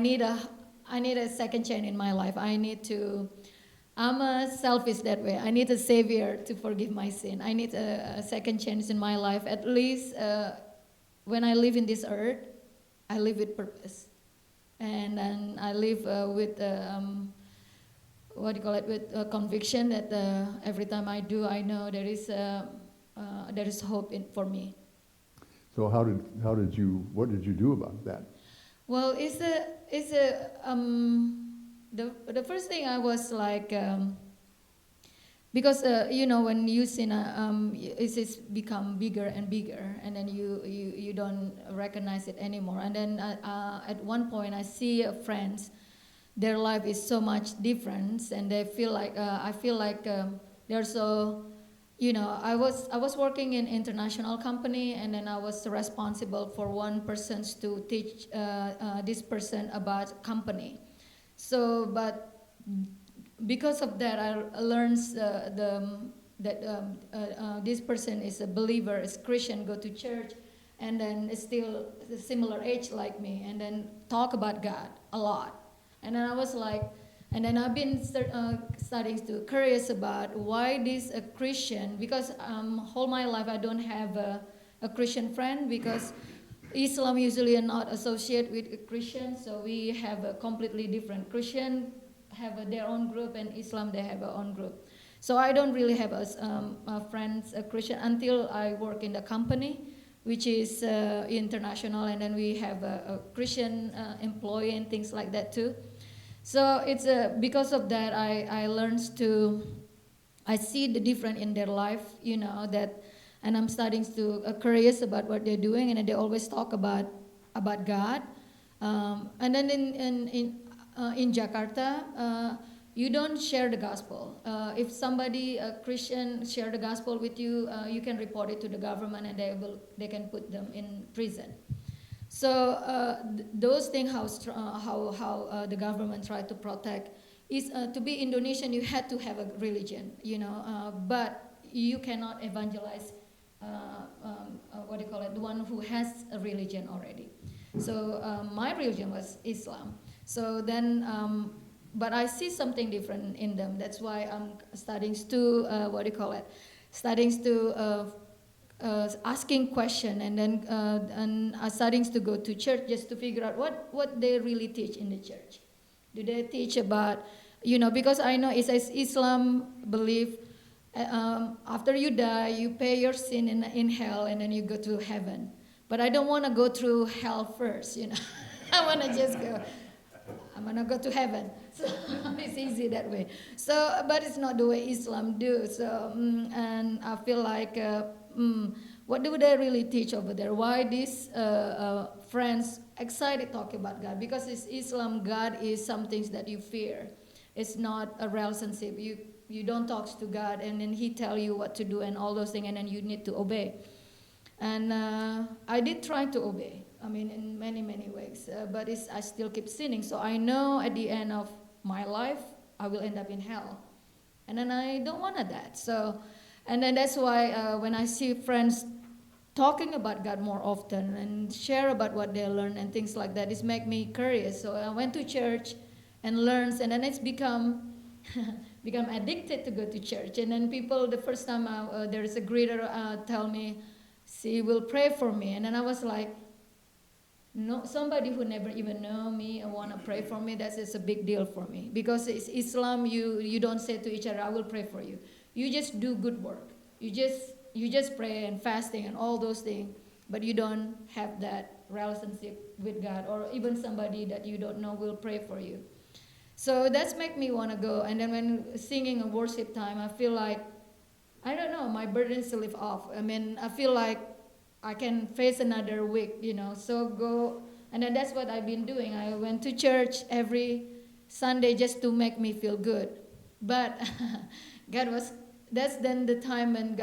need a I need a second chance in my life. I'm a selfish that way. I need a savior to forgive my sin. I need a second chance in my life. At least when I live in this earth, I live with purpose, and then I live with what do you call it, with conviction that every time I do, I know there is hope for me. So what did you do about that? Well, the first thing I was like, because when you sin, it's just become bigger and bigger, and then you don't recognize it anymore. And then at one point, I see friends, their life is so much different, and they feel like I feel like they're so. I was working in international company, and then I was responsible for one person to teach this person about company. So, but because of that, I learned that this person is a believer, is Christian, go to church, and then is still a similar age like me, and then talk about God a lot. And then I was like, and then I've been studying to curious about why this a Christian, because whole my life I don't have a Christian friend, because Islam usually are not associated with a Christian, so we have a completely different. Christian have their own group, and Islam they have their own group. So I don't really have a friends a Christian until I work in the company, which is international, and then we have a Christian employee and things like that too. So it's because of that I learned to I see the difference in their life, that, and I'm starting to curious about what they're doing, and they always talk about God. And then in Jakarta, you don't share the gospel. If somebody a Christian share the gospel with you, you can report it to the government, and they can put them in prison. So those things how the government try to protect is to be Indonesian you had to have a religion, but you cannot evangelize what do you call it, the one who has a religion already. So my religion was Islam. So then, but I see something different in them. That's why I'm studying to what do you call it, studying to asking question, and then starting to go to church just to figure out what they really teach in the church. Do they teach about, because I know it says Islam believe after you die you pay your sin in hell, and then you go to heaven. But I don't want to go through hell first. I want to just go. I'm gonna go to heaven. So it's easy that way. So, but it's not the way Islam do. So, and I feel like, what do they really teach over there? Why these friends excited talking about God? Because it's Islam. God is something that you fear. It's not a relationship. You don't talk to God, and then He tell you what to do and all those things, and then you need to obey. And I did try to obey. I mean, in many, many ways. But I still keep sinning. So I know at the end of my life, I will end up in hell. And then I don't want that. So, and then that's why when I see friends talking about God more often and share about what they learn and things like that, it make me curious. So I went to church and learned, and then it's become addicted to go to church. And then people, the first time there is a greeter tell me, she will pray for me. And then I was like, no, somebody who never even know me and want to pray for me, that is a big deal for me. Because it's Islam, you don't say to each other, I will pray for you. You just do good work. You just pray and fasting and all those things, but you don't have that relationship with God, or even somebody that you don't know will pray for you. So that's make me want to go. And then when singing a worship time, I feel like, I don't know, my burdens to lift off. I mean, I feel like I can face another week, so go. And then that's what I've been doing. I went to church every Sunday just to make me feel good. But that's then the time when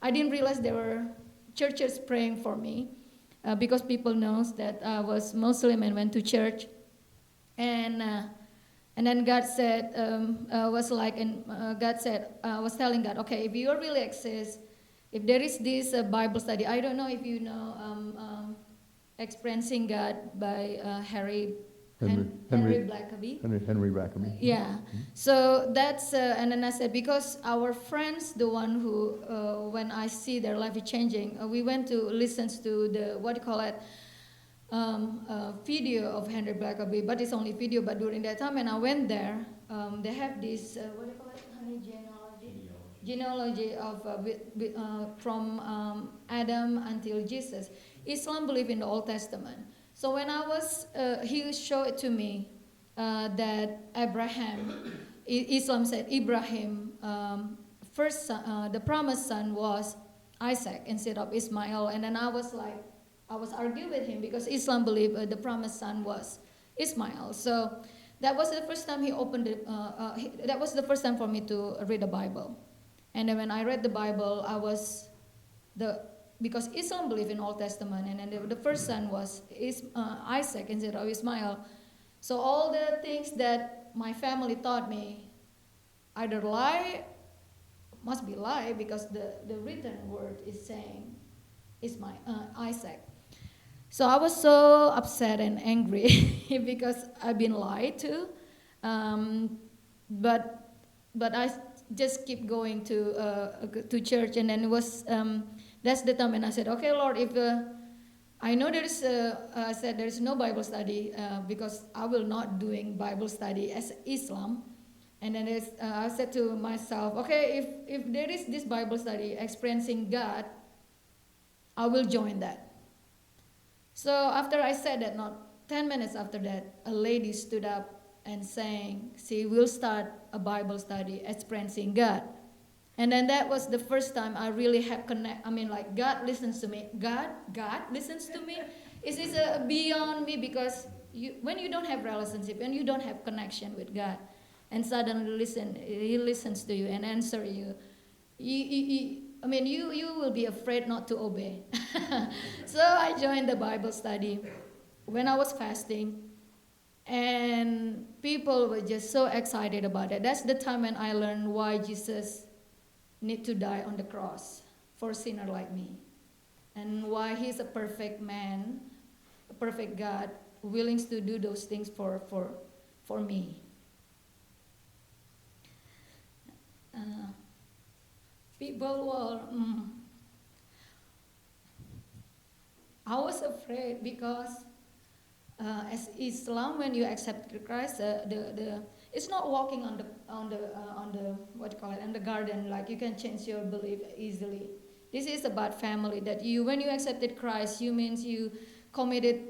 I didn't realize there were churches praying for me, because people knows that I was Muslim and went to church. And then God said, God said, I was telling God, okay, if you really exist, if there is this Bible study, I don't know if you know Experiencing God by Harry Henry Blackaby. Henry Blackaby. Yeah. So that's and then I said, because our friends, the one who when I see their life is changing, we went to listen to the what do you call it, video of Henry Blackaby, but it's only video. But during that time when I went there, they have this what do you call it, honey, genealogy of from Adam until Jesus. Islam believe in the Old Testament. So when I was, he showed it to me that Abraham, Islam said Ibrahim, first son, the promised son was Isaac instead of Ismail. And then I was like, I was arguing with him because Islam believed the promised son was Ismail. So that was the first time he opened it. That was the first time for me to read the Bible. And then when I read the Bible, I was because Islam believed in Old Testament, and then the first son was Isaac instead of Ismail. So all the things that my family taught me, either lie, must be lie, because the written word is saying Isaac. So I was so upset and angry because I've been lied to, but I just keep going to church, and then it was that's the time when I said, okay, Lord, if I know there is I said there is no Bible study because I will not doing Bible study as Islam, and then I said to myself, okay, if there is this Bible study experiencing God, I will join that. So after I said that, not 10 minutes after that, a lady stood up and saying, she will start a Bible study experiencing God. And then that was the first time I really have like God listens to me. God listens to me. It is beyond me, because when you don't have relationship and you don't have connection with God, and suddenly He listens to you and answer you. You will be afraid not to obey. So I joined the Bible study when I was fasting, and people were just so excited about it. That's the time when I learned why Jesus need to die on the cross for a sinner like me, and why He's a perfect man, a perfect God, willing to do those things for me. People were, I was afraid because as Islam, when you accept Christ, it's not walking on the what you call it, in the garden, like you can change your belief easily. This is about family, that when you accepted Christ, means you committed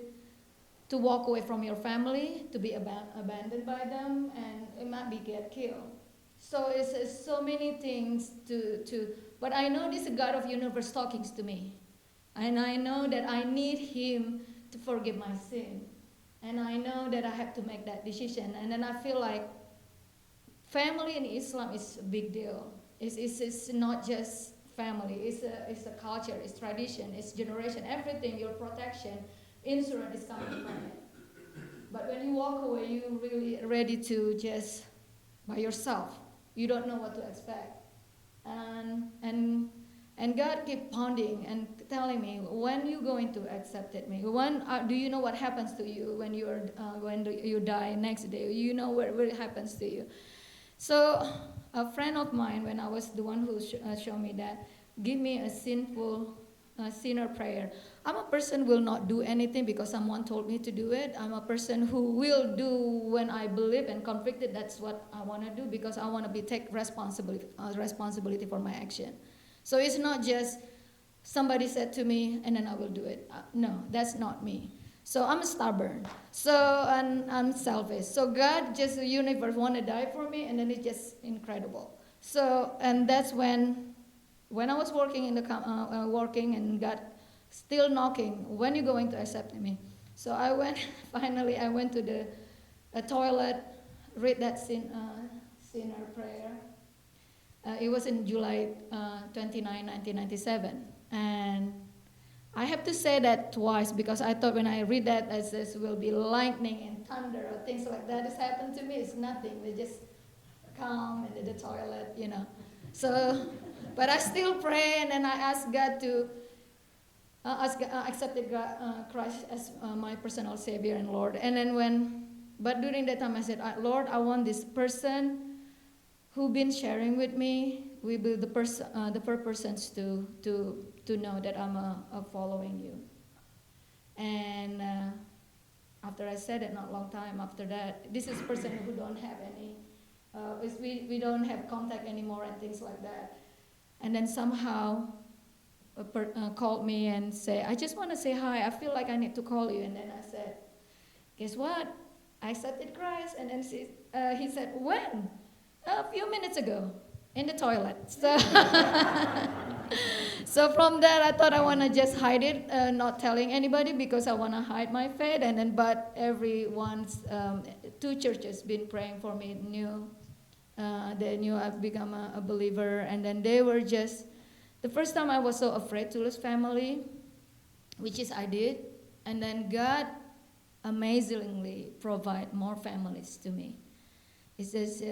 to walk away from your family, to be abandoned by them, and it might be get killed. So it's so many things but I know this God of universe talking to me, and I know that I need Him to forgive my sin, and I know that I have to make that decision. And then I feel like family in Islam is a big deal. It's not just family. It's a culture. It's tradition. It's generation. Everything. Your protection, insurance is coming from it. But when you walk away, you're really ready to just by yourself. You don't know what to expect, and God keep pounding and telling me, when you going to accept it, me? When do you know what happens to you when you die next day? You know what it happens to you. So a friend of mine, when I was the one who showed me that, give me a sinner prayer. I'm a person who will not do anything because someone told me to do it. I'm a person who will do when I believe and convicted. That's what I want to do, because I want to take responsibility for my action. So it's not just somebody said to me and then I will do it. No, that's not me. So I'm stubborn. And I'm selfish. So God, just the universe, want to die for me, and then it's just incredible. So, and that's when I was working in the working, and God still knocking, when you going to accept me? So I went. Finally, I went to the toilet, read that sinner prayer. It was in July 29, 1997, and I have to say that twice, because I thought when I read that, as this will be lightning and thunder or things like that. It's happened to me. It's nothing. They just come into the toilet, So, but I still pray, and then I ask God to accepted Christ as my personal Savior and Lord. And then when But during that time, I said, Lord, I want this person who been sharing with me, we be the first persons to know that I'm following you. And after I said it, not long time after that, this is a person who don't have any, we don't have contact anymore and things like that. And then somehow called me and say, I just want to say hi. I feel like I need to call you. And then I said, guess what? I accepted Christ. And then he said, when? A few minutes ago, in the toilet. So, so from that, I thought I want to just hide it, not telling anybody because I want to hide my faith. And then, but everyone's, 2 churches been praying for me, they knew I've become a believer. And then they were just, the first time I was so afraid to lose family, which is I did. And then God amazingly provide more families to me. He says,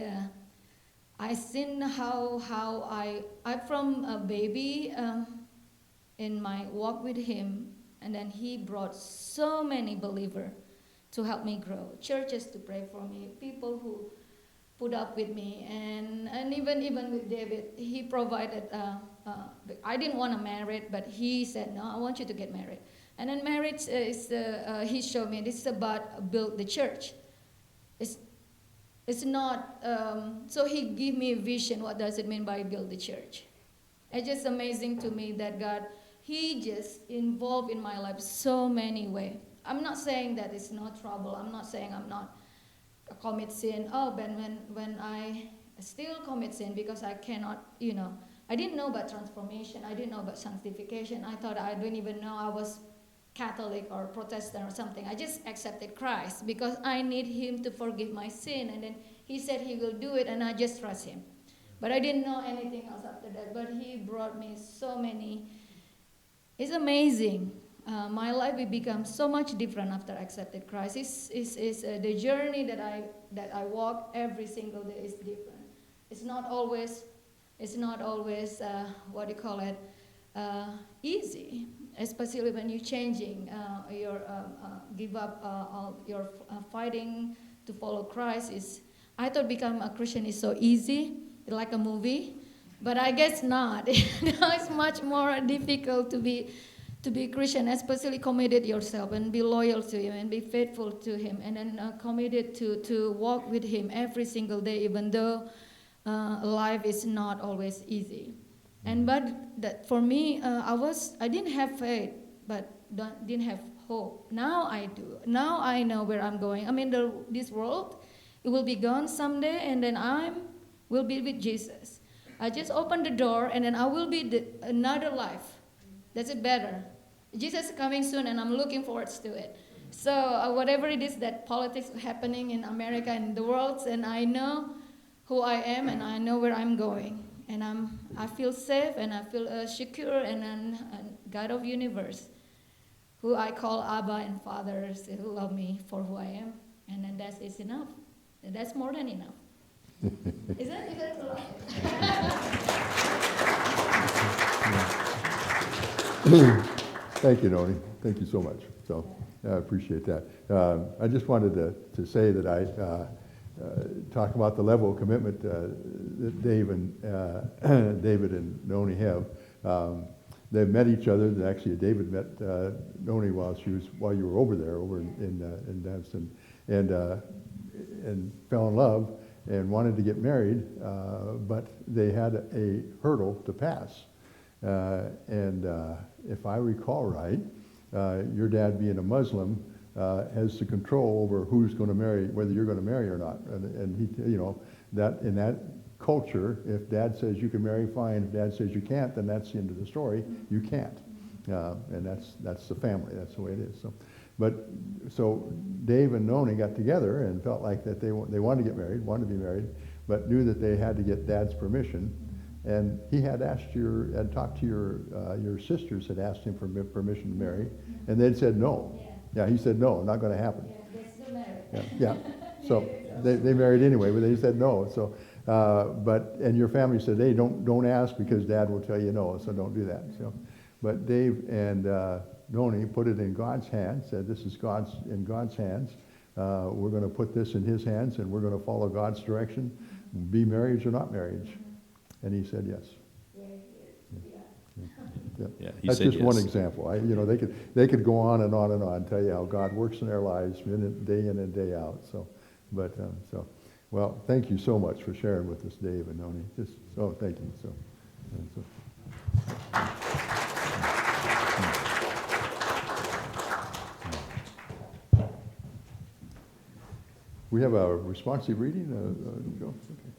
I seen how I from a baby in my walk with him, and then he brought so many believers to help me grow, churches to pray for me, people who put up with me, and even with David, he provided. I didn't want to marry, but he said, no, I want you to get married. And then marriage is he showed me this is about build the church. It's not, so he gave me a vision, what does it mean by build the church? It's just amazing to me that God, he just involved in my life so many ways. I'm not saying that it's not trouble. I'm not saying I'm not commit sin. Oh, but when I still commit sin because I cannot, I didn't know about transformation. I didn't know about sanctification. I thought I didn't even know I was Catholic or Protestant or something. I just accepted Christ because I need him to forgive my sin. And then he said he will do it, and I just trust him. But I didn't know anything else after that. But he brought me so many. It's amazing. My life will become so much different after I accepted Christ. It's the journey that I walk every single day is different. It's not always what do you call it, easy. Especially when you're changing, give up all your fighting to follow Christ. I thought become a Christian is so easy, like a movie, but I guess not. It's much more difficult to be Christian, especially committed yourself and be loyal to him and be faithful to him, and then committed to walk with him every single day, even though life is not always easy. But that for me, I didn't have faith, but didn't have hope. Now I do. Now I know where I'm going. I mean, this world, it will be gone someday, and then I will be with Jesus. I just open the door, and then I will be another life. That's it better. Jesus is coming soon, and I'm looking forward to it. So whatever it is that politics happening in America and the world, and I know who I am, and I know where I'm going. And I feel safe, and I feel secure, and God of universe, who I call Abba and Father, who love me for who I am, and then that is enough. That's more than enough. Is that too long? Thank you, Noni. Thank you so much. So I appreciate that. I just wanted to say that I talk about the level of commitment that David and Noni have. They've met each other. And actually, David met Noni while you were over there, in Danston, and fell in love and wanted to get married, but they had a hurdle to pass. If I recall right, your dad being a Muslim has the control over who's going to marry, whether you're going to marry or not. And he, that in that culture, if dad says you can marry, fine. If dad says you can't, then that's the end of the story. You can't. And that's the family. That's the way it is. So Dave and Noni got together and felt like that they wanted to get married, wanted to be married, but knew that they had to get dad's permission. And he had talked to your sisters, had asked him for permission to marry, and they'd said no. Yeah, he said no, not going to happen. Yeah, they're still married. Yeah. So they married anyway, but they said no. So, and your family said, hey, don't ask because dad will tell you no, so don't do that. So, but Dave and Noni put it in God's hands, said this is in God's hands. we're going to put this in his hands, and we're going to follow God's direction, be marriage or not marriage. And he said yes. Yeah. Yeah, he That's said just one yes. example. They could go on and on and on, tell you how God works in their lives day in and day out. Well, thank you so much for sharing with us, Dave and Noni. Thank you. We have a responsive reading. Go. Okay.